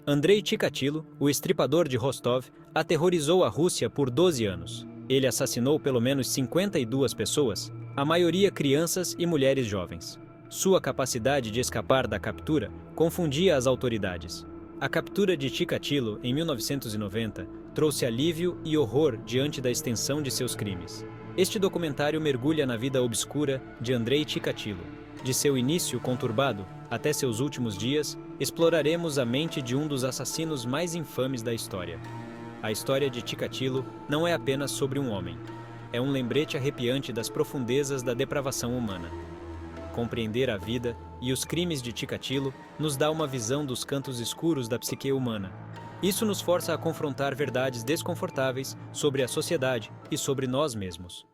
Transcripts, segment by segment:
Andrei Chikatilo, o estripador de Rostov, aterrorizou a Rússia por 12 anos. Ele assassinou pelo menos 52 pessoas, a maioria crianças e mulheres jovens. Sua capacidade de escapar da captura confundia as autoridades. A captura de Chikatilo, em 1990, trouxe alívio e horror diante da extensão de seus crimes. Este documentário mergulha na vida obscura de Andrei Chikatilo. De seu início conturbado até seus últimos dias, exploraremos a mente de um dos assassinos mais infames da história. A história de Chikatilo não é apenas sobre um homem. É um lembrete arrepiante das profundezas da depravação humana. Compreender a vida e os crimes de Chikatilo nos dá uma visão dos cantos escuros da psique humana. Isso nos força a confrontar verdades desconfortáveis sobre a sociedade e sobre nós mesmos.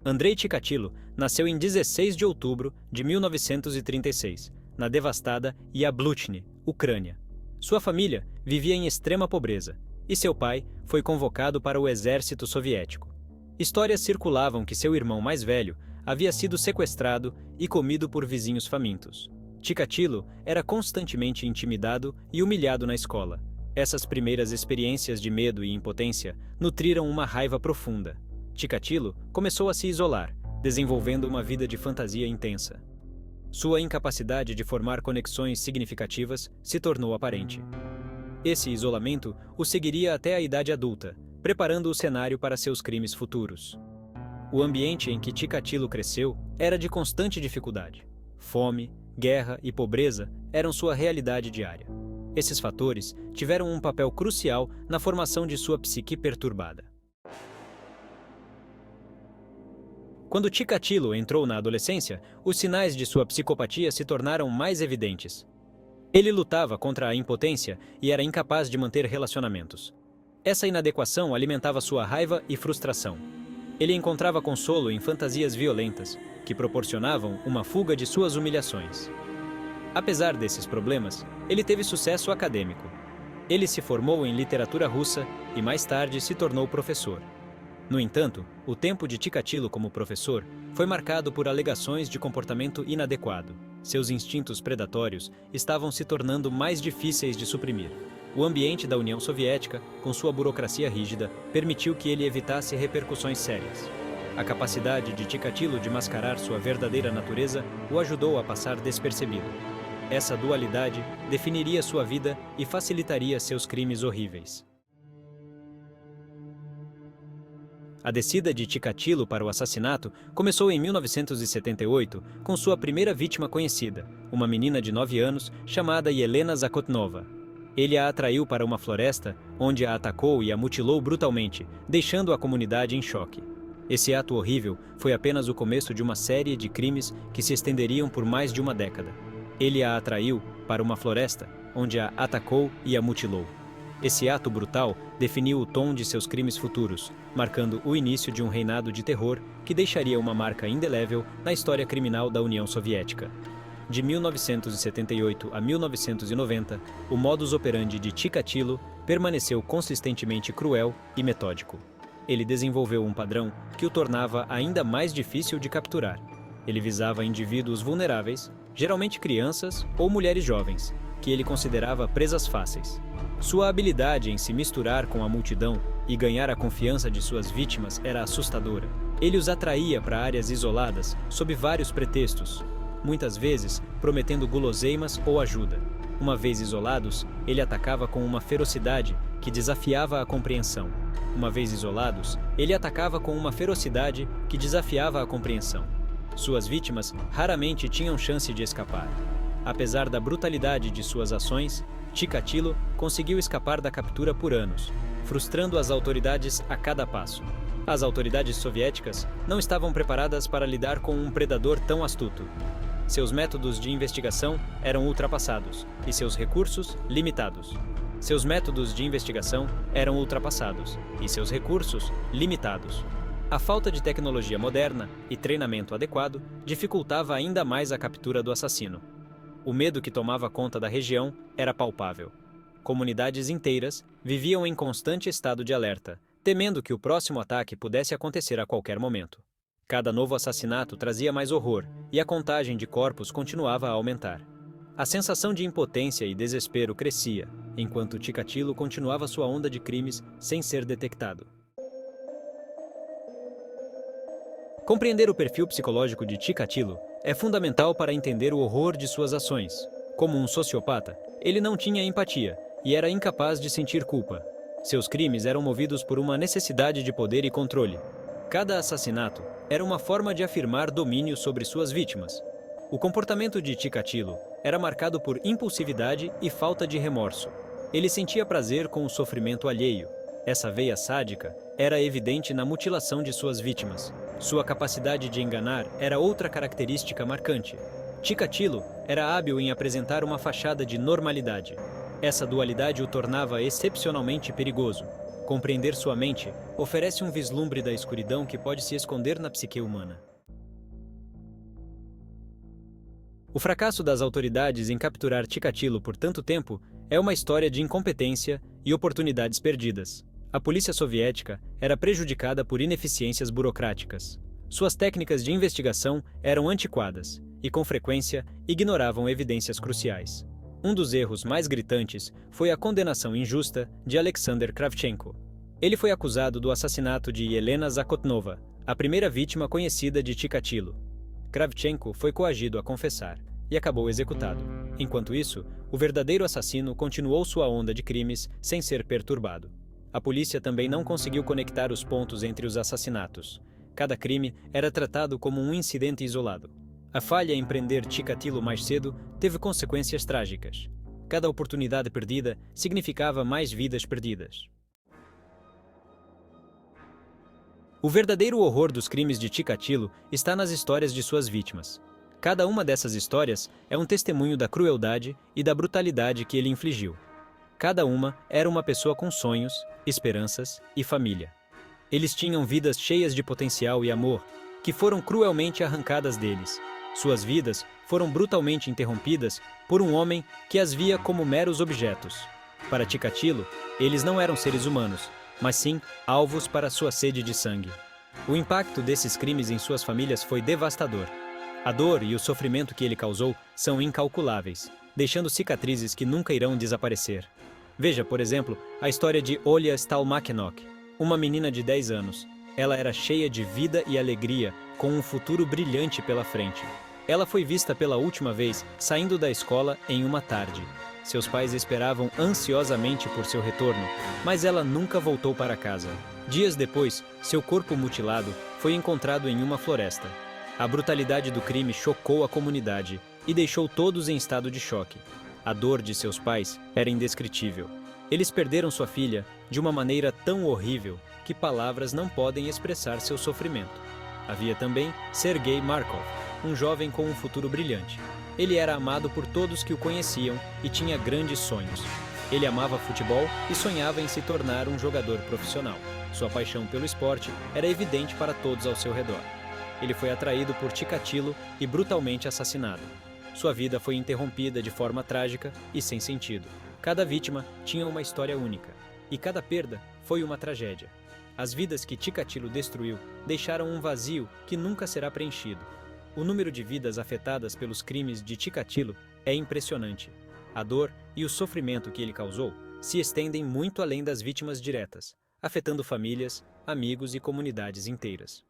Andrei Chikatilo nasceu em 16 de outubro de 1936, na devastada Yablutchny, Ucrânia. Sua família vivia em extrema pobreza, e seu pai foi convocado para o exército soviético. Histórias circulavam que seu irmão mais velho havia sido sequestrado e comido por vizinhos famintos. Chikatilo era constantemente intimidado e humilhado na escola. Essas primeiras experiências de medo e impotência nutriram uma raiva profunda. Chikatilo começou a se isolar, desenvolvendo uma vida de fantasia intensa. Sua incapacidade de formar conexões significativas se tornou aparente. Esse isolamento o seguiria até a idade adulta, preparando o cenário para seus crimes futuros. O ambiente em que Chikatilo cresceu era de constante dificuldade. Fome, guerra e pobreza eram sua realidade diária. Esses fatores tiveram um papel crucial na formação de sua psique perturbada. Quando Chikatilo entrou na adolescência, os sinais de sua psicopatia se tornaram mais evidentes. Ele lutava contra a impotência e era incapaz de manter relacionamentos. Essa inadequação alimentava sua raiva e frustração. Ele encontrava consolo em fantasias violentas, que proporcionavam uma fuga de suas humilhações. Apesar desses problemas, ele teve sucesso acadêmico. Ele se formou em literatura russa e mais tarde se tornou professor. No entanto, o tempo de Chikatilo como professor foi marcado por alegações de comportamento inadequado. Seus instintos predatórios estavam se tornando mais difíceis de suprimir. O ambiente da União Soviética, com sua burocracia rígida, permitiu que ele evitasse repercussões sérias. A capacidade de Chikatilo de mascarar sua verdadeira natureza o ajudou a passar despercebido. Essa dualidade definiria sua vida e facilitaria seus crimes horríveis. A descida de Chikatilo para o assassinato começou em 1978, com sua primeira vítima conhecida, uma menina de 9 anos chamada Yelena Zakotnova. Ele a atraiu para uma floresta, onde a atacou e a mutilou brutalmente, deixando a comunidade em choque. Esse ato horrível foi apenas o começo de uma série de crimes que se estenderiam por mais de uma década. Ele a atraiu para uma floresta, onde a atacou e a mutilou. Esse ato brutal definiu o tom de seus crimes futuros, marcando o início de um reinado de terror que deixaria uma marca indelével na história criminal da União Soviética. De 1978 a 1990, o modus operandi de Chikatilo permaneceu consistentemente cruel e metódico. Ele desenvolveu um padrão que o tornava ainda mais difícil de capturar. Ele visava indivíduos vulneráveis, geralmente crianças ou mulheres jovens, que ele considerava presas fáceis. Sua habilidade em se misturar com a multidão e ganhar a confiança de suas vítimas era assustadora. Ele os atraía para áreas isoladas sob vários pretextos, muitas vezes prometendo guloseimas ou ajuda. Uma vez isolados, ele atacava com uma ferocidade que desafiava a compreensão. Uma vez isolados, ele atacava com uma ferocidade que desafiava a compreensão. Suas vítimas raramente tinham chance de escapar. Apesar da brutalidade de suas ações, Chikatilo conseguiu escapar da captura por anos, frustrando as autoridades a cada passo. As autoridades soviéticas não estavam preparadas para lidar com um predador tão astuto. Seus métodos de investigação eram ultrapassados e seus recursos limitados. Seus métodos de investigação eram ultrapassados e seus recursos limitados. A falta de tecnologia moderna e treinamento adequado dificultava ainda mais a captura do assassino. O medo que tomava conta da região era palpável. Comunidades inteiras viviam em constante estado de alerta, temendo que o próximo ataque pudesse acontecer a qualquer momento. Cada novo assassinato trazia mais horror, e a contagem de corpos continuava a aumentar. A sensação de impotência e desespero crescia, enquanto Chikatilo continuava sua onda de crimes sem ser detectado. Compreender o perfil psicológico de Chikatilo é fundamental para entender o horror de suas ações. Como um sociopata, ele não tinha empatia e era incapaz de sentir culpa. Seus crimes eram movidos por uma necessidade de poder e controle. Cada assassinato era uma forma de afirmar domínio sobre suas vítimas. O comportamento de Chikatilo era marcado por impulsividade e falta de remorso. Ele sentia prazer com o sofrimento alheio. Essa veia sádica era evidente na mutilação de suas vítimas. Sua capacidade de enganar era outra característica marcante. Chikatilo era hábil em apresentar uma fachada de normalidade. Essa dualidade o tornava excepcionalmente perigoso. Compreender sua mente oferece um vislumbre da escuridão que pode se esconder na psique humana. O fracasso das autoridades em capturar Chikatilo por tanto tempo é uma história de incompetência e oportunidades perdidas. A polícia soviética era prejudicada por ineficiências burocráticas. Suas técnicas de investigação eram antiquadas e, com frequência, ignoravam evidências cruciais. Um dos erros mais gritantes foi a condenação injusta de Alexander Kravchenko. Ele foi acusado do assassinato de Yelena Zakotnova, a primeira vítima conhecida de Chikatilo. Kravchenko foi coagido a confessar e acabou executado. Enquanto isso, o verdadeiro assassino continuou sua onda de crimes sem ser perturbado. A polícia também não conseguiu conectar os pontos entre os assassinatos. Cada crime era tratado como um incidente isolado. A falha em prender Chikatilo mais cedo teve consequências trágicas. Cada oportunidade perdida significava mais vidas perdidas. O verdadeiro horror dos crimes de Chikatilo está nas histórias de suas vítimas. Cada uma dessas histórias é um testemunho da crueldade e da brutalidade que ele infligiu. Cada uma era uma pessoa com sonhos, esperanças e família. Eles tinham vidas cheias de potencial e amor, que foram cruelmente arrancadas deles. Suas vidas foram brutalmente interrompidas por um homem que as via como meros objetos. Para Chikatilo, eles não eram seres humanos, mas sim alvos para sua sede de sangue. O impacto desses crimes em suas famílias foi devastador. A dor e o sofrimento que ele causou são incalculáveis, deixando cicatrizes que nunca irão desaparecer. Veja, por exemplo, a história de Olya Stalmakhenok, uma menina de 10 anos. Ela era cheia de vida e alegria, com um futuro brilhante pela frente. Ela foi vista pela última vez saindo da escola em uma tarde. Seus pais esperavam ansiosamente por seu retorno, mas ela nunca voltou para casa. Dias depois, seu corpo mutilado foi encontrado em uma floresta. A brutalidade do crime chocou a comunidade e deixou todos em estado de choque. A dor de seus pais era indescritível. Eles perderam sua filha de uma maneira tão horrível que palavras não podem expressar seu sofrimento. Havia também Sergei Markov, um jovem com um futuro brilhante. Ele era amado por todos que o conheciam e tinha grandes sonhos. Ele amava futebol e sonhava em se tornar um jogador profissional. Sua paixão pelo esporte era evidente para todos ao seu redor. Ele foi atraído por Chikatilo e brutalmente assassinado. Sua vida foi interrompida de forma trágica e sem sentido. Cada vítima tinha uma história única, e cada perda foi uma tragédia. As vidas que Chikatilo destruiu deixaram um vazio que nunca será preenchido. O número de vidas afetadas pelos crimes de Chikatilo é impressionante. A dor e o sofrimento que ele causou se estendem muito além das vítimas diretas, afetando famílias, amigos e comunidades inteiras.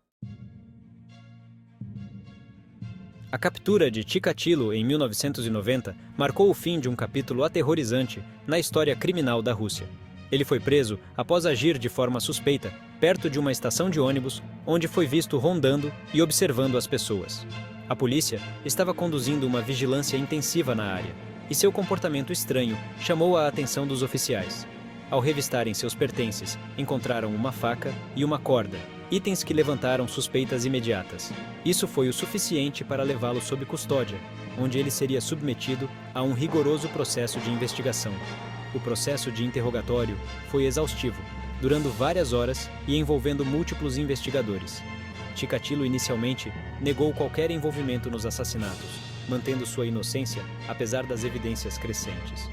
A captura de Chikatilo em 1990 marcou o fim de um capítulo aterrorizante na história criminal da Rússia. Ele foi preso após agir de forma suspeita perto de uma estação de ônibus, onde foi visto rondando e observando as pessoas. A polícia estava conduzindo uma vigilância intensiva na área, e seu comportamento estranho chamou a atenção dos oficiais. Ao revistarem seus pertences, encontraram uma faca e uma corda, itens que levantaram suspeitas imediatas. Isso foi o suficiente para levá-lo sob custódia, onde ele seria submetido a um rigoroso processo de investigação. O processo de interrogatório foi exaustivo, durando várias horas e envolvendo múltiplos investigadores. Chikatilo inicialmente negou qualquer envolvimento nos assassinatos, mantendo sua inocência apesar das evidências crescentes.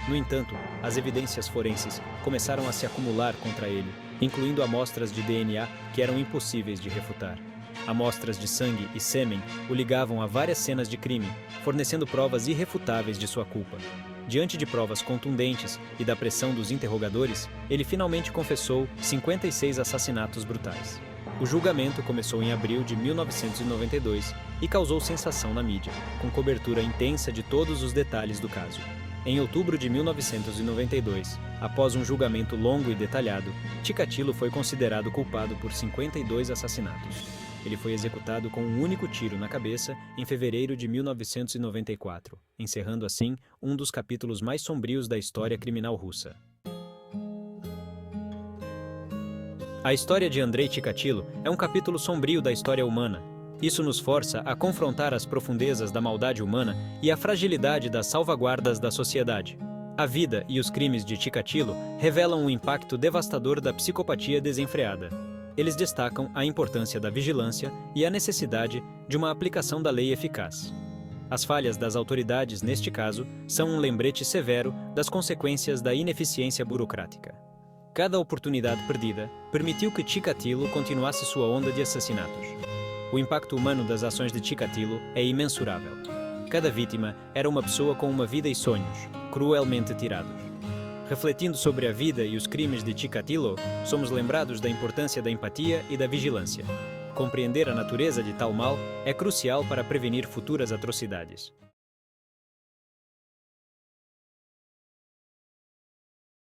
No entanto, as evidências forenses começaram a se acumular contra ele, incluindo amostras de DNA que eram impossíveis de refutar. Amostras de sangue e sêmen o ligavam a várias cenas de crime, fornecendo provas irrefutáveis de sua culpa. Diante de provas contundentes e da pressão dos interrogadores, ele finalmente confessou 56 assassinatos brutais. O julgamento começou em abril de 1992 e causou sensação na mídia, com cobertura intensa de todos os detalhes do caso. Em outubro de 1992, após um julgamento longo e detalhado, Chikatilo foi considerado culpado por 52 assassinatos. Ele foi executado com um único tiro na cabeça em fevereiro de 1994, encerrando assim um dos capítulos mais sombrios da história criminal russa. A história de Andrei Chikatilo é um capítulo sombrio da história humana. Isso nos força a confrontar as profundezas da maldade humana e a fragilidade das salvaguardas da sociedade. A vida e os crimes de Chikatilo revelam o impacto devastador da psicopatia desenfreada. Eles destacam a importância da vigilância e a necessidade de uma aplicação da lei eficaz. As falhas das autoridades, neste caso, são um lembrete severo das consequências da ineficiência burocrática. Cada oportunidade perdida permitiu que Chikatilo continuasse sua onda de assassinatos. O impacto humano das ações de Chikatilo é imensurável. Cada vítima era uma pessoa com uma vida e sonhos, cruelmente tirados. Refletindo sobre a vida e os crimes de Chikatilo, somos lembrados da importância da empatia e da vigilância. Compreender a natureza de tal mal é crucial para prevenir futuras atrocidades.